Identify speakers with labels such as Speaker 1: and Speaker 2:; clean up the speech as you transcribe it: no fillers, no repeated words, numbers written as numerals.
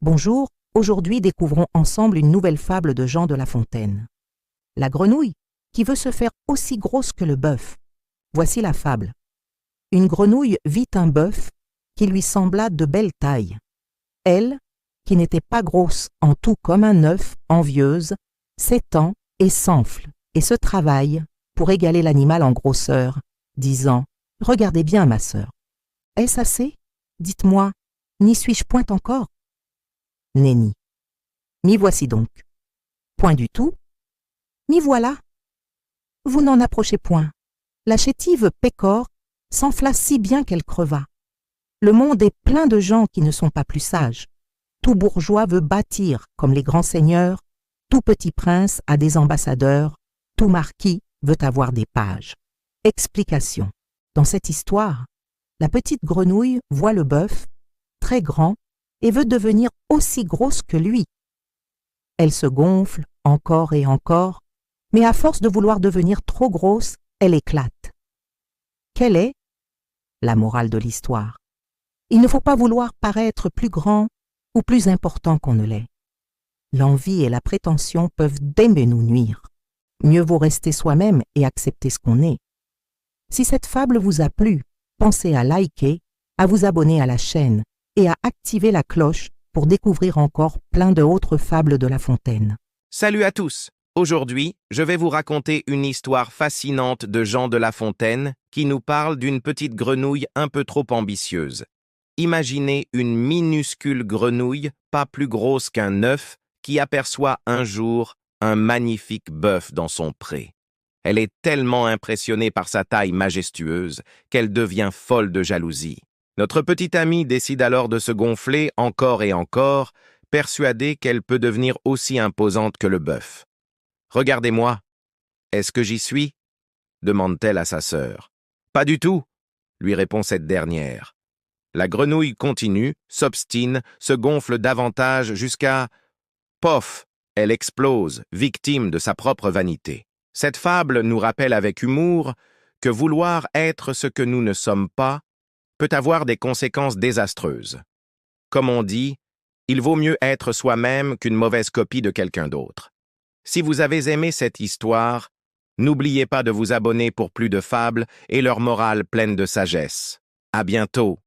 Speaker 1: Bonjour, aujourd'hui découvrons ensemble une nouvelle fable de Jean de La Fontaine. La grenouille qui veut se faire aussi grosse que le bœuf. Voici la fable. Une grenouille vit un bœuf qui lui sembla de belle taille. Elle, qui n'était pas grosse en tout comme un œuf, envieuse, s'étend et s'enfle et se travaille pour égaler l'animal en grosseur, disant « Regardez bien, ma sœur. Est-ce assez? Dites-moi, n'y suis-je point encore ?» Nenni. M'y voici donc. Point du tout. M'y voilà. Vous n'en approchez point. La chétive Pécore s'enfla si bien qu'elle creva. Le monde est plein de gens qui ne sont pas plus sages. Tout bourgeois veut bâtir comme les grands seigneurs, tout petit prince a des ambassadeurs, tout marquis veut avoir des pages. Explication. Dans cette histoire, la petite grenouille voit le bœuf, très grand, et veut devenir aussi grosse que lui. Elle se gonfle encore et encore, mais à force de vouloir devenir trop grosse, elle éclate. Quelle est la morale de l'histoire? Il ne faut pas vouloir paraître plus grand ou plus important qu'on ne l'est. L'envie et la prétention peuvent d'aimer nous nuire. Mieux vaut rester soi-même et accepter ce qu'on est. Si cette fable vous a plu, pensez à liker, à vous abonner à la chaîne et à activer la cloche pour découvrir encore plein d'autres fables de La Fontaine.
Speaker 2: Salut à tous! Aujourd'hui, je vais vous raconter une histoire fascinante de Jean de La Fontaine qui nous parle d'une petite grenouille un peu trop ambitieuse. Imaginez une minuscule grenouille, pas plus grosse qu'un œuf, qui aperçoit un jour un magnifique bœuf dans son pré. Elle est tellement impressionnée par sa taille majestueuse qu'elle devient folle de jalousie. Notre petite amie décide alors de se gonfler encore et encore, persuadée qu'elle peut devenir aussi imposante que le bœuf. « Regardez-moi. Est-ce que j'y suis ?» demande-t-elle à sa sœur. « Pas du tout !» lui répond cette dernière. La grenouille continue, s'obstine, se gonfle davantage jusqu'à... Pof! Elle explose, victime de sa propre vanité. Cette fable nous rappelle avec humour que vouloir être ce que nous ne sommes pas peut avoir des conséquences désastreuses. Comme on dit, il vaut mieux être soi-même qu'une mauvaise copie de quelqu'un d'autre. Si vous avez aimé cette histoire, n'oubliez pas de vous abonner pour plus de fables et leur morale pleine de sagesse. À bientôt!